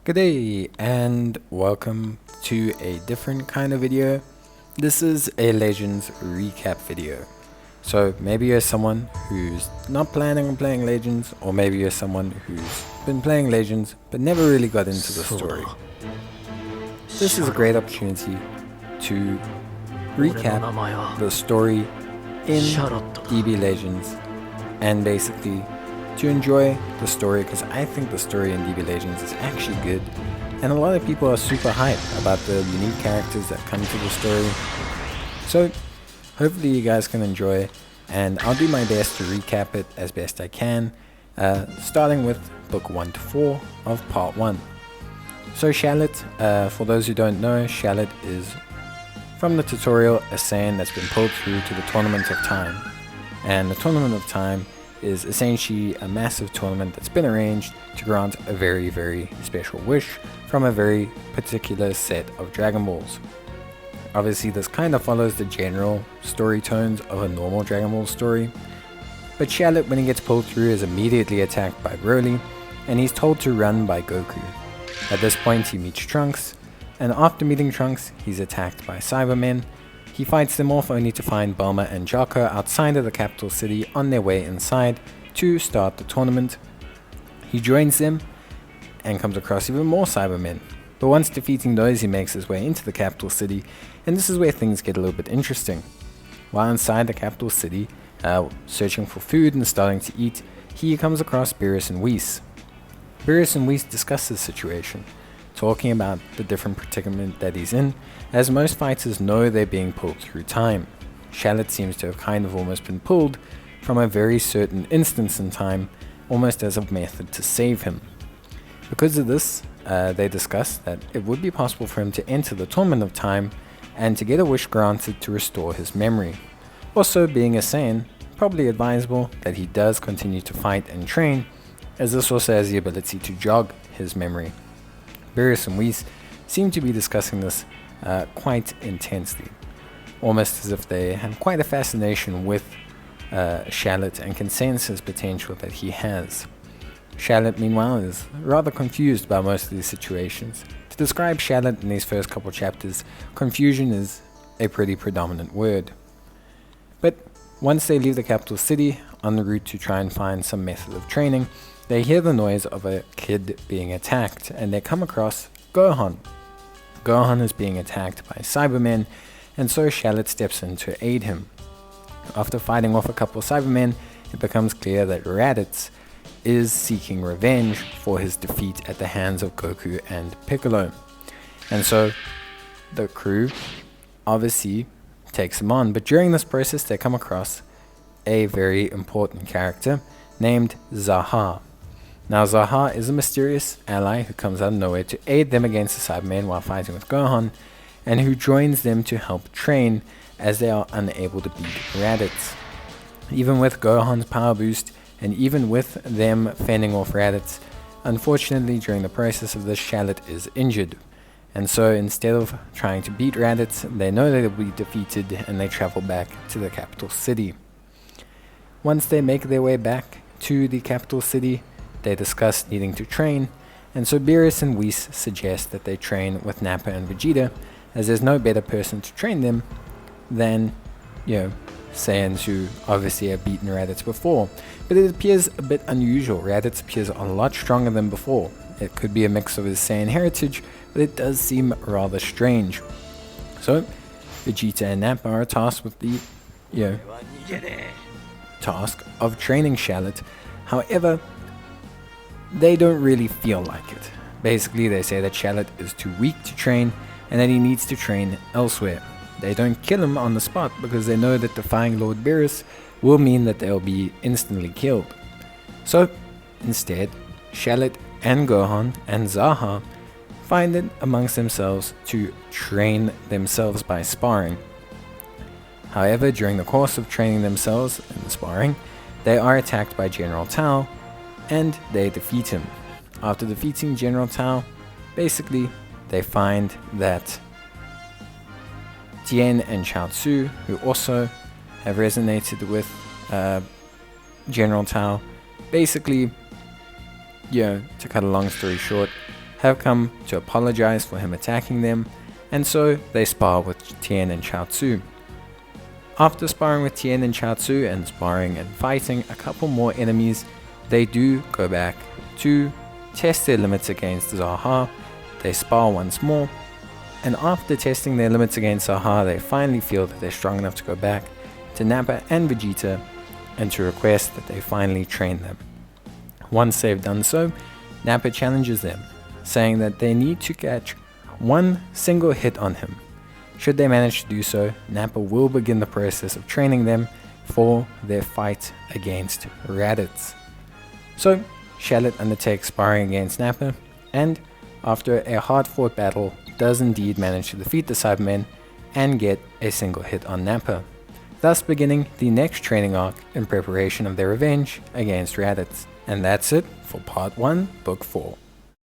Good day and welcome to a different kind of video. This is a Legends recap video. So maybe you're someone who's not planning on playing Legends, or maybe you're someone who's been playing Legends but never really got into the story. This is a great opportunity to recap the story in DB Legends and basically to enjoy the story, because I think the story in DB Legends is actually good, and a lot of people are super hyped about the unique characters that come to the story. So hopefully you guys can enjoy, and I'll do my best to recap it as best I can, starting with book 1 to 4 of part 1. So Shallot, for those who don't know, Shallot is from the tutorial a Saiyan that's been pulled through to the Tournament of Time, and the Tournament of Time is essentially a massive tournament that's been arranged to grant a very, very special wish from a very particular set of Dragon Balls. Obviously this kind of follows the general story tones of a normal Dragon Ball story, but Shallot, when he gets pulled through, is immediately attacked by Broly, and he's told to run by Goku. At this point he meets Trunks, and after meeting Trunks he's attacked by Cybermen. He fights them off only to find Bulma and Jocko outside of the capital city on their way inside to start the tournament. He joins them and comes across even more Cybermen, but once defeating those he makes his way into the capital city, and this is where things get a little bit interesting. While inside the capital city, searching for food and starting to eat, he comes across Beerus and Whis. Beerus and Whis discuss the situation, talking about the different predicament that he's in, as most fighters know they're being pulled through time. Shallot seems to have kind of almost been pulled from a very certain instance in time, almost as a method to save him. Because of this, they discuss that it would be possible for him to enter the Tournament of Time and to get a wish granted to restore his memory. Also, being a Saiyan, probably advisable that he does continue to fight and train, as this also has the ability to jog his memory. Beerus and Whis seem to be discussing this quite intensely, almost as if they have quite a fascination with Shallot and can sense his potential that he has. Shallot, meanwhile, is rather confused by most of these situations. To describe Shallot in these first couple chapters, confusion is a pretty predominant word. But once they leave the capital city, on the route to try and find some method of training, they hear the noise of a kid being attacked, and they come across Gohan. Gohan is being attacked by Cybermen, and so Shallot steps in to aid him. After fighting off a couple of Cybermen, it becomes clear that Raditz is seeking revenge for his defeat at the hands of Goku and Piccolo. And so the crew obviously takes him on, but during this process they come across a very important character named Zaha. Now Zaha is a mysterious ally who comes out of nowhere to aid them against the Cybermen while fighting with Gohan, and who joins them to help train as they are unable to beat Raditz. Even with Gohan's power boost, and even with them fending off Raditz, unfortunately during the process of this, Shallot is injured. And so instead of trying to beat Raditz, they know they will be defeated, and they travel back to the capital city. Once they make their way back to the capital city, they discuss needing to train, and so Beerus and Whis suggest that they train with Nappa and Vegeta, as there's no better person to train them than, Saiyans who obviously have beaten Raditz before. But it appears a bit unusual. Raditz appears a lot stronger than before. It could be a mix of his Saiyan heritage, but it does seem rather strange. So Vegeta and Nappa are tasked with the, task of training Shallot. However, they don't really feel like it. Basically, they say that Shallot is too weak to train and that he needs to train elsewhere. They don't kill him on the spot because they know that defying Lord Beerus will mean that they'll be instantly killed. So, instead, Shallot and Gohan and Zaha find it amongst themselves to train themselves by sparring. However, during the course of training themselves and sparring, they are attacked by General Tao, and they defeat him. After defeating General Tao, basically they find that Tien and Chaozu, who also have resonated with General Tao, basically, to cut a long story short, have come to apologize for him attacking them, and so they spar with Tien and Chaozu. After sparring with Tien and Chaozu and sparring and fighting a couple more enemies, they do go back to test their limits against Zaha. They spar once more, and after testing their limits against Zaha, they finally feel that they're strong enough to go back to Nappa and Vegeta and to request that they finally train them. Once they've done so, Nappa challenges them, saying that they need to catch one single hit on him. Should they manage to do so, Nappa will begin the process of training them for their fight against Raditz. So, Shallot undertakes sparring against Nappa, and after a hard-fought battle, does indeed manage to defeat the Cybermen and get a single hit on Nappa, thus beginning the next training arc in preparation of their revenge against Raditz. And that's it for Part 1, Book 4.